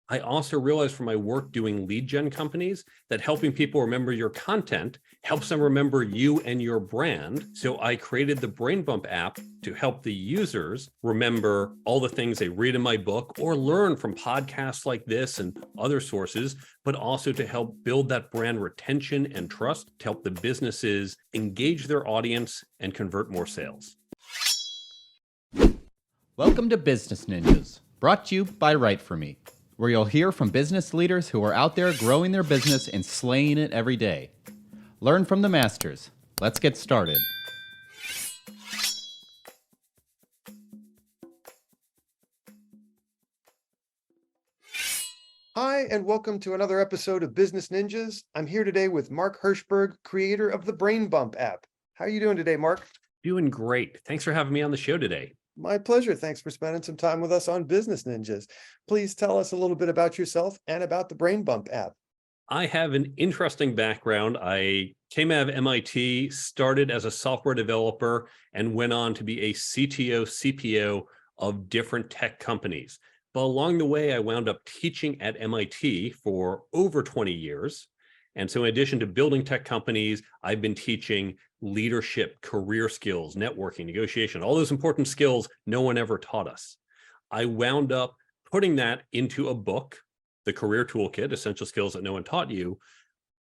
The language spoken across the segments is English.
I also realized from my work doing lead gen companies that helping people remember your content helps them remember you and your brand. So I created the Brain Bump app to help the users remember all the things they read in my book or learn from podcasts like this and other sources, but also to help build that brand retention and trust to help the businesses engage their audience and convert more sales. Welcome to Business Ninjas, brought to you by WriteForMe, where you'll hear from business leaders who are out there growing their business and slaying it every day. Learn from the masters. Let's get started. Hi, and welcome to another episode of Business Ninjas. I'm here today with Mark Herschberg, creator of the Brain Bump app. How are you doing today, Mark? Doing great. Thanks for having me on the show today. My pleasure. Thanks for spending some time with us on Business Ninjas. Please tell us a little bit about yourself and about the Brain Bump app. I have an interesting background. I came out of MIT, started as a software developer, and went on to be a CTO, CPO of different tech companies. But along the way, I wound up teaching at MIT for over 20 years. And so in addition to building tech companies, I've been teaching leadership, career skills, networking, negotiation, all those important skills no one ever taught us. I wound up putting that into a book, The Career Toolkit, Essential Skills That No One Taught You.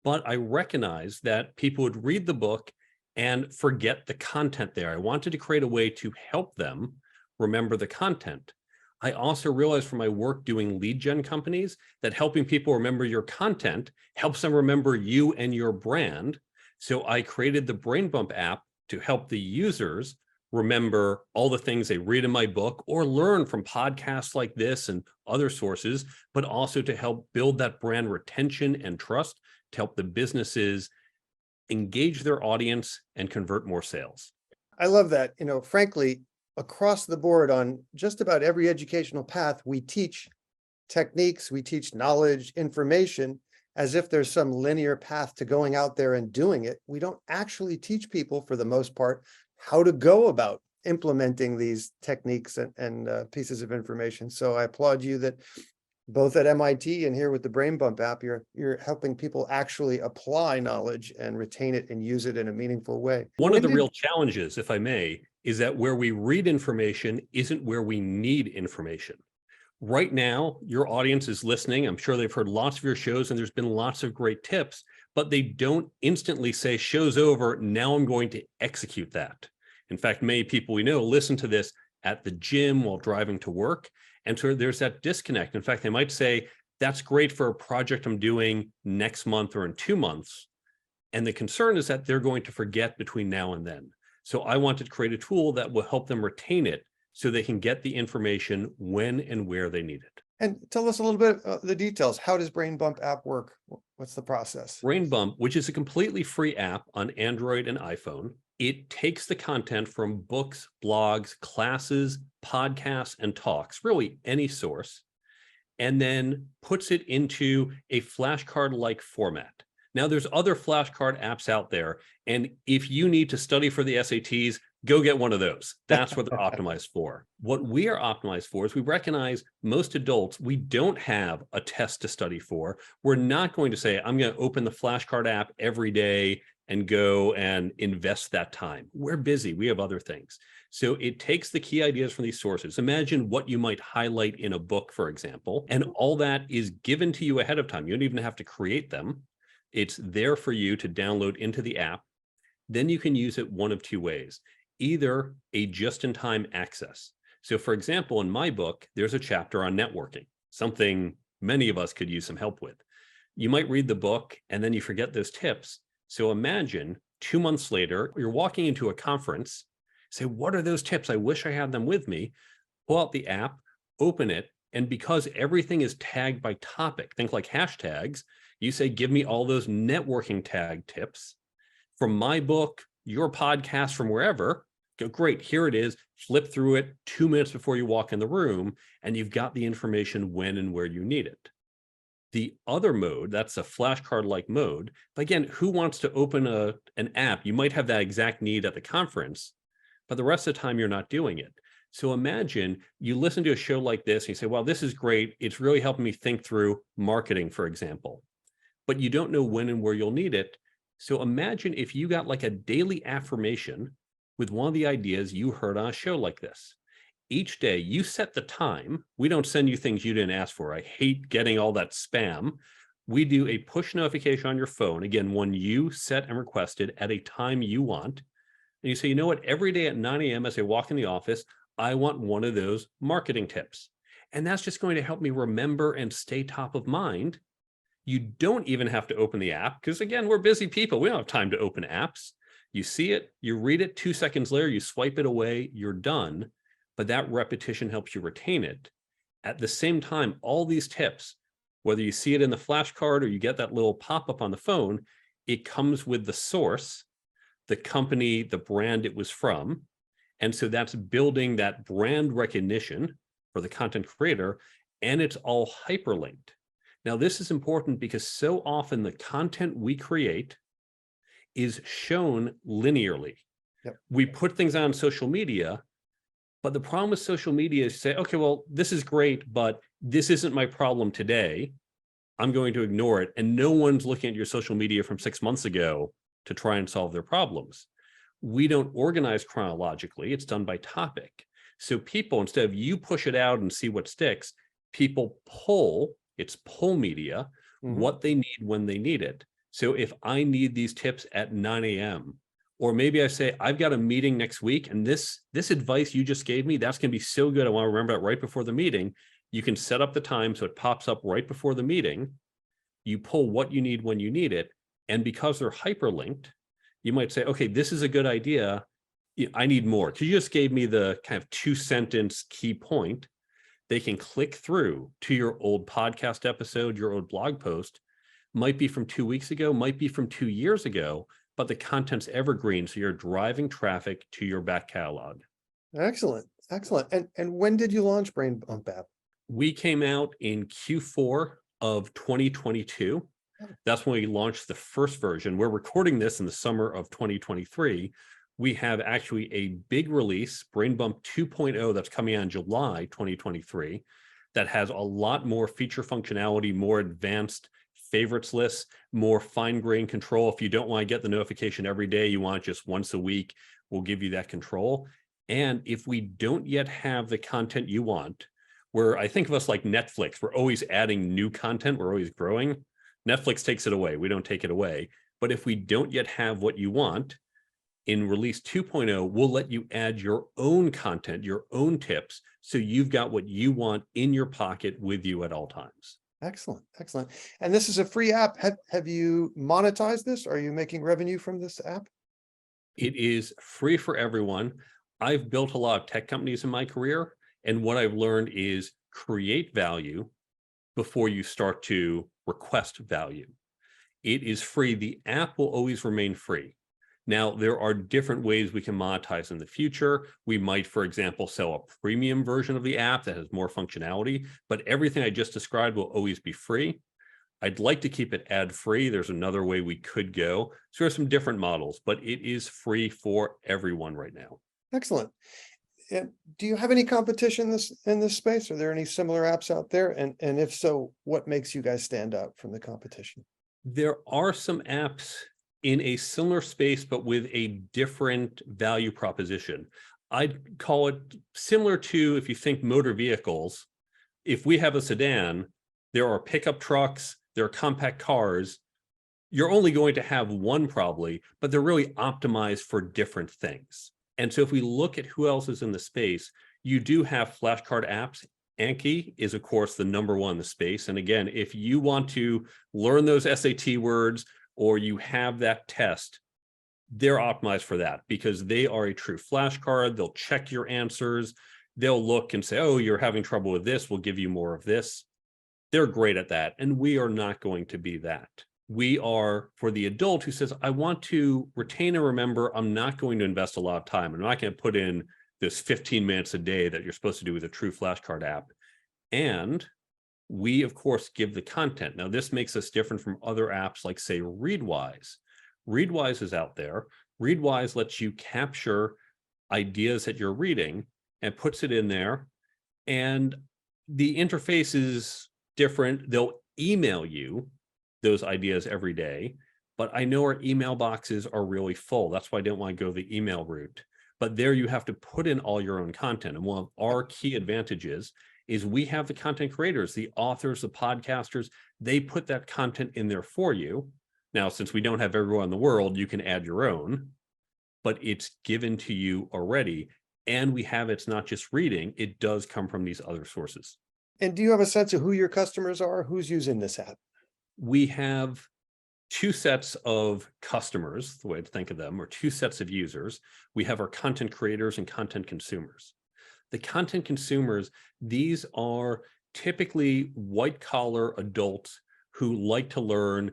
But I recognized that people would read the book and forget the content there. I wanted to create a way to help them remember the content. I also realized from my work doing lead gen companies that helping people remember your content helps them remember you and your brand. So I created the Brain Bump app to help the users remember all the things they read in my book or learn from podcasts like this and other sources, but also to help build that brand retention and trust to help the businesses engage their audience and convert more sales. I love that. Frankly, across the board on just about every educational path, we teach techniques, we teach knowledge, information, as if there's some linear path to going out there and doing it. We don't actually teach people, for the most part, how to go about implementing these techniques and pieces of information. So I applaud you that both at MIT and here with the Brain Bump app, you're helping people actually apply knowledge and retain it and use it in a meaningful way. One of the real challenges, if I may, is that where we read information isn't where we need information. Right now, your audience is listening. I'm sure they've heard lots of your shows and there's been lots of great tips, but they don't instantly say, show's over, now I'm going to execute that. In fact, many people we know listen to this at the gym while driving to work. And so there's that disconnect. In fact, they might say, that's great for a project I'm doing next month or in 2 months. And the concern is that they're going to forget between now and then. So I wanted to create a tool that will help them retain it so they can get the information when and where they need it. And tell us a little bit the details. How does Brain Bump app work? What's the process? Brain Bump, which is a completely free app on Android and iPhone, it takes the content from books, blogs, classes, podcasts, and talks, really any source, and then puts it into a flashcard-like format. Now, there's other flashcard apps out there, and if you need to study for the SATs, go get one of those. That's what they're optimized for. What we are optimized for is we recognize most adults, we don't have a test to study for. We're not going to say, I'm going to open the flashcard app every day and go and invest that time. We're busy. We have other things. So it takes the key ideas from these sources. Imagine what you might highlight in a book, for example, and all that is given to you ahead of time. You don't even have to create them. It's there for you to download into the app. Then you can use it one of two ways, either a just-in-time access. So for example, in my book, there's a chapter on networking, something many of us could use some help with. You might read the book and then you forget those tips. So imagine 2 months later, you're walking into a conference, say, what are those tips? I wish I had them with me. Pull out the app, open it, and because everything is tagged by topic, think like hashtags, you say, give me all those networking tag tips from my book, your podcast, from wherever. Go, great, here it is. Flip through it 2 minutes before you walk in the room, and you've got the information when and where you need it. The other mode, that's a flashcard-like mode. But again, who wants to open an app? You might have that exact need at the conference, but the rest of the time you're not doing it. So imagine you listen to a show like this and you say, well, this is great. It's really helping me think through marketing, for example, but you don't know when and where you'll need it. So imagine if you got like a daily affirmation with one of the ideas you heard on a show like this. Each day you set the time. We don't send you things you didn't ask for. I hate getting all that spam. We do a push notification on your phone. Again, one you set and requested at a time you want. And you say, you know what, every day at 9 a.m. as I walk in the office, I want one of those marketing tips. And that's just going to help me remember and stay top of mind. You don't even have to open the app because, again, we're busy people. We don't have time to open apps. You see it, you read it, 2 seconds later, you swipe it away, you're done. But that repetition helps you retain it. At the same time, all these tips, whether you see it in the flashcard or you get that little pop-up on the phone, it comes with the source, the company, the brand it was from. And so that's building that brand recognition for the content creator, and it's all hyperlinked. Now, this is important because so often the content we create is shown linearly. Yep. We put things on social media, but the problem with social media is say, okay, well, this is great, but this isn't my problem today. I'm going to ignore it. And no one's looking at your social media from 6 months ago to try and solve their problems. We don't organize chronologically. It's done by topic. So people, instead of you push it out and see what sticks, people pull, it's pull media, what they need when they need it. So if I need these tips at 9 a.m., or maybe I say, I've got a meeting next week, and this advice you just gave me, that's going to be so good. I want to remember that right before the meeting. You can set up the time so it pops up right before the meeting. You pull what you need when you need it. And because they're hyperlinked, you might say, okay, this is a good idea. I need more. Because you just gave me the kind of 2-sentence key point. They can click through to your old podcast episode, your old blog post, might be from 2 weeks ago, might be from 2 years ago, but the content's evergreen. So you're driving traffic to your back catalog. Excellent. Excellent. And when did you launch Brain Bump app? We came out in Q4 of 2022. That's when we launched the first version. We're recording this in the summer of 2023. We have actually a big release, Brain Bump 2.0, that's coming out in July 2023, that has a lot more feature functionality, more advanced favorites lists, more fine-grained control. If you don't want to get the notification every day, you want it just once a week, we'll give you that control. And if we don't yet have the content you want, where I think of us like Netflix, we're always adding new content, we're always growing. Netflix takes it away, we don't take it away. But if we don't yet have what you want, in release 2.0, we'll let you add your own content, your own tips, so you've got what you want in your pocket with you at all times. Excellent. Excellent. And this is a free app. Have you monetized this? Are you making revenue from this app? It is free for everyone. I've built a lot of tech companies in my career, and what I've learned is create value before you start to request value. It is free. The app will always remain free. Now, there are different ways we can monetize in the future. We might, for example, sell a premium version of the app that has more functionality, but everything I just described will always be free. I'd like to keep it ad-free. There's another way we could go. So there's some different models, but it is free for everyone right now. Excellent. And do you have any competition in this space? Are there any similar apps out there? And if so, what makes you guys stand out from the competition? There are some apps in a similar space, but with a different value proposition. I'd call it similar to, if you think motor vehicles, if we have a sedan, there are pickup trucks, there are compact cars. You're only going to have one probably, but they're really optimized for different things. And so if we look at who else is in the space, you do have flashcard apps. Anki is, of course, the number one in the space. And again, if you want to learn those SAT words, or you have that test, they're optimized for that because they are a true flashcard. They'll check your answers. They'll look and say, oh, you're having trouble with this. We'll give you more of this. They're great at that. And we are not going to be that. We are for the adult who says, I want to retain and remember, I'm not going to invest a lot of time. I'm not going to put in this 15 minutes a day that you're supposed to do with a true flashcard app. And we, of course, give the content. Now, this makes us different from other apps like, say, Readwise. Readwise is out there. Readwise lets you capture ideas that you're reading, and puts it in there. And the interface is different. They'll email you those ideas every day, but I know our email boxes are really full. That's why I didn't want to go the email route. But there you have to put in all your own content. And one of our key advantages is we have the content creators, the authors, the podcasters, they put that content in there for you. Now, since we don't have everyone in the world, you can add your own, but it's given to you already. And we have it's not just reading, it does come from these other sources. And do you have a sense of who your customers are? Who's using this app? We have two sets of customers, the way to think of them, or two sets of users. We have our content creators and content consumers. The content consumers, these are typically white collar adults who like to learn,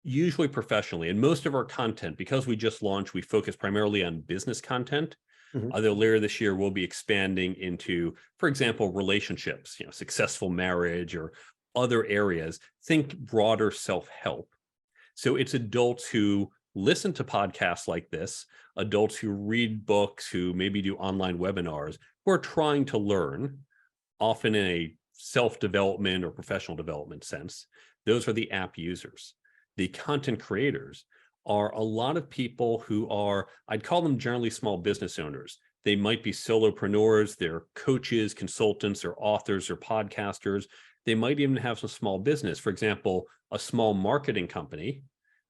usually professionally. And most of our content, because we just launched, we focus primarily on business content. Although later this year, we'll be expanding into, for example, relationships, successful marriage or other areas. Think broader self-help. So it's adults who listen to podcasts like this, adults who read books, who maybe do online webinars, who are trying to learn, often in a self-development or professional development sense. Those are the app users. The content creators are a lot of people who are, I'd call them generally small business owners. They might be solopreneurs, they're coaches, consultants, or authors, or podcasters. They might even have some small business. For example, a small marketing company,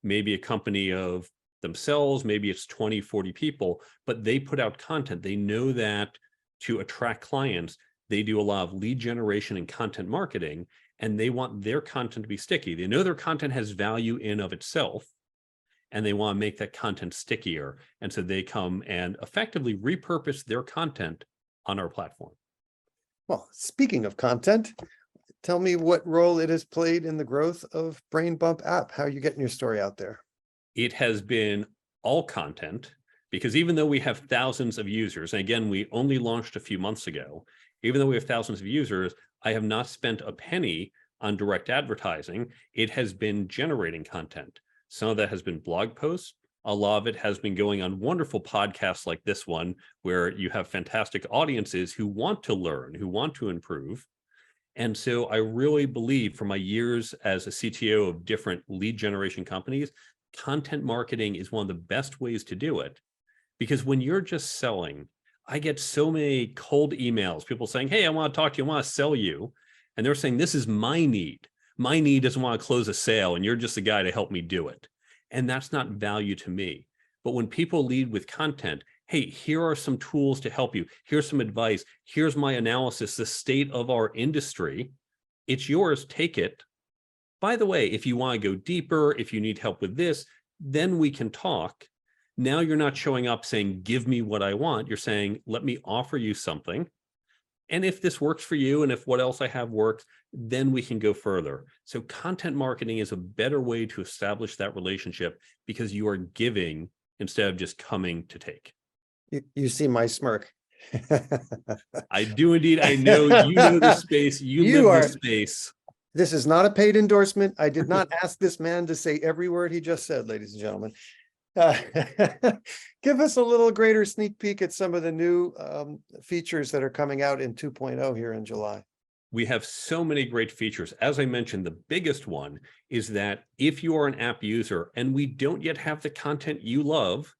maybe a company of themselves, maybe it's 20, 40 people, but they put out content. They know that to attract clients, they do a lot of lead generation and content marketing, and they want their content to be sticky. They know their content has value in of itself, and they want to make that content stickier. And so they come and effectively repurpose their content on our platform. Well, speaking of content, tell me what role it has played in the growth of Brain Bump app. How are you getting your story out there? It has been all content, because even though we have thousands of users, and again, we only launched a few months ago, even though we have thousands of users, I have not spent a penny on direct advertising. It has been generating content. Some of that has been blog posts. A lot of it has been going on wonderful podcasts like this one, where you have fantastic audiences who want to learn, who want to improve. And so I really believe, from my years as a CTO of different lead generation companies, content marketing is one of the best ways to do it. Because when you're just selling, I get so many cold emails, people saying, hey, I want to talk to you, I want to sell you. And they're saying, this is my need. My need doesn't want to close a sale, and you're just the guy to help me do it. And that's not value to me. But when people lead with content, hey, here are some tools to help you. Here's some advice. Here's my analysis, the state of our industry. It's yours, take it. By the way, if you want to go deeper, if you need help with this, then we can talk. Now you're not showing up saying, give me what I want. You're saying, let me offer you something. And if this works for you, and if what else I have works, then we can go further. So content marketing is a better way to establish that relationship, because you are giving instead of just coming to take. You see my smirk. I do indeed. I know you know the space. You live the space. This is not a paid endorsement. I did not ask this man to say every word he just said, ladies and gentlemen. Give us a little greater sneak peek at some of the new features that are coming out in 2.0 here in July. We have so many great features. As I mentioned, the biggest one is that if you are an app user and we don't yet have the content you love,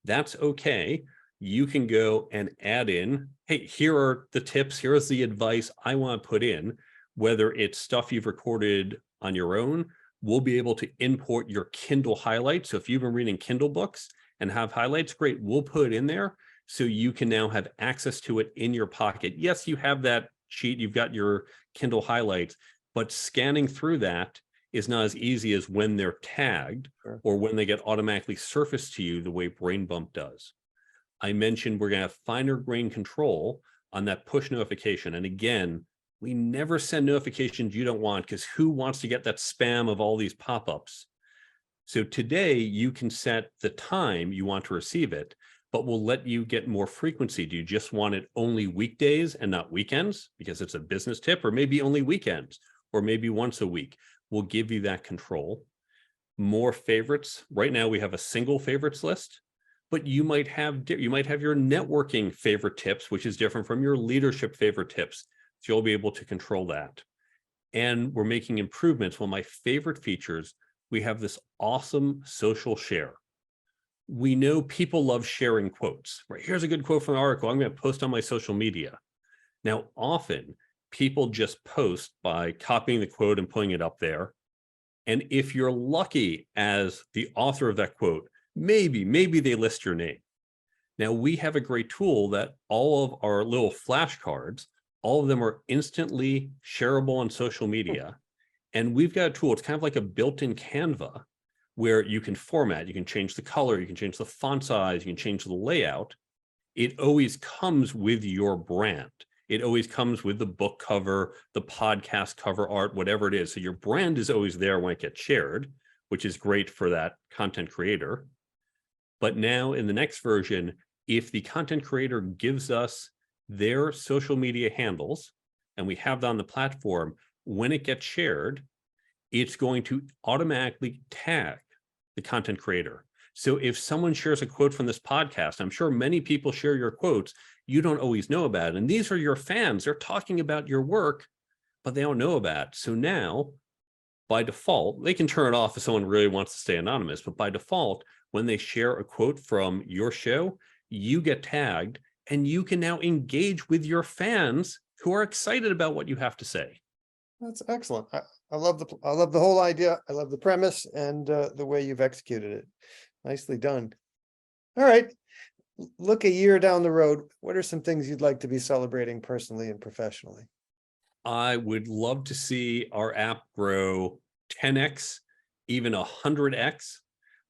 that's okay. You can go and add in, hey, here are the tips, here's the advice I want to put in, whether it's stuff you've recorded on your own. We'll be able to import your Kindle highlights. So if you've been reading Kindle books and have highlights, great, we'll put it in there so you can now have access to it in your pocket. Yes, you have that sheet, you've got your Kindle highlights, but scanning through that is not as easy as when they're tagged or when they get automatically surfaced to you the way Brain Bump does. I mentioned we're going to have finer grain control on that push notification. And again, we never send notifications you don't want, because who wants to get that spam of all these pop-ups? So today you can set the time you want to receive it, but we'll let you get more frequency. Do you just want it only weekdays and not weekends, because it's a business tip, or maybe only weekends, or maybe once a week? We'll give you that control. More favorites. Right now we have a single favorites list. but you might have your networking favorite tips, which is different from your leadership favorite tips. So you'll be able to control that. And we're making improvements. One of my favorite features, we have this awesome social share. We know people love sharing quotes, right? Here's a good quote from an article. I'm going to post on my social media. Now, often people just post by copying the quote and putting it up there. And if you're lucky as the author of that quote, maybe they list your name. Now, we have a great tool that all of our little flashcards, all of them are instantly shareable on social media. And we've got a tool, it's kind of like a built-in Canva, where you can format, you can change the color, you can change the font size, you can change the layout. It always comes with your brand. It always comes with the book cover, the podcast cover art, whatever it is. So your brand is always there when it gets shared, which is great for that content creator. But now in the next version, if the content creator gives us their social media handles, and we have that on the platform, when it gets shared, it's going to automatically tag the content creator. So if someone shares a quote from this podcast, I'm sure many people share your quotes, you don't always know about it. And these are your fans. They're talking about your work, but they don't know about it. So now, by default, they can turn it off if someone really wants to stay anonymous. But by default, when they share a quote from your show, you get tagged and you can now engage with your fans who are excited about what you have to say. That's excellent. I love the whole idea. I love the premise and the way you've executed it. Nicely done. All right. Look a year down the road. What are some things you'd like to be celebrating personally and professionally? I would love to see our app grow 10x, even 100x,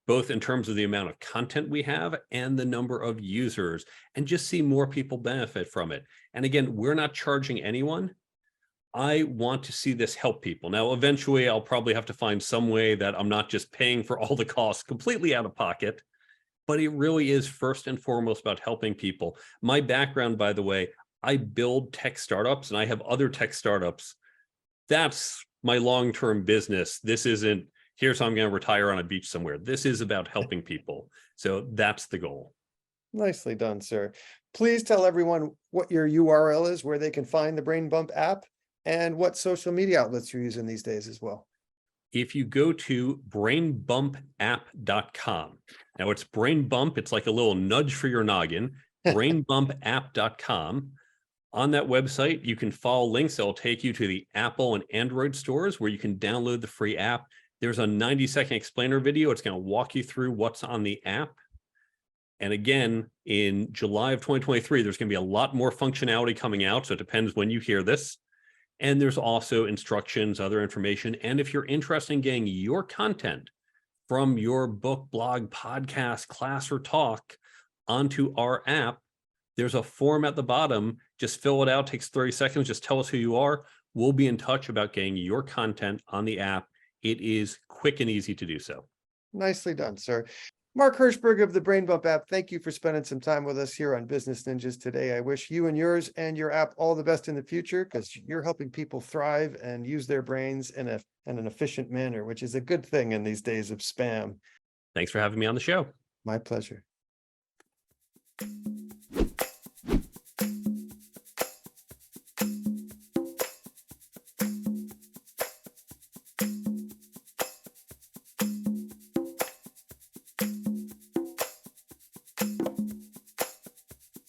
both in terms of the amount of content we have and the number of users, and just see more people benefit from it. And again, we're not charging anyone. I want to see this help people. Now, eventually, I'll probably have to find some way that I'm not just paying for all the costs completely out of pocket, but it really is first and foremost about helping people. My background, by the way, I build tech startups and I have other tech startups. That's my long-term business. This isn't, here's how I'm going to retire on a beach somewhere. This is about helping people. So that's the goal. Nicely done, sir. Please tell everyone what your URL is, where they can find the Brain Bump app, and what social media outlets you're using these days as well. If you go to brainbumpapp.com, now it's Brain Bump, it's like a little nudge for your noggin, brainbumpapp.com. On that website, you can follow links that will take you to the Apple and Android stores where you can download the free app. There's a 90-second explainer video. It's going to walk you through what's on the app. And again, in July of 2023, there's going to be a lot more functionality coming out. So it depends when you hear this. And there's also instructions, other information. And if you're interested in getting your content from your book, blog, podcast, class, or talk onto our app, there's a form at the bottom. Just fill it out, takes 30 seconds. Just tell us who you are. We'll be in touch about getting your content on the app. It is quick and easy to do so. Nicely done, sir. Mark Herschberg of the Brain Bump app, thank you for spending some time with us here on Business Ninjas today. I wish you and yours and your app all the best in the future, because you're helping people thrive and use their brains in an efficient manner, which is a good thing in these days of spam. Thanks for having me on the show. My pleasure.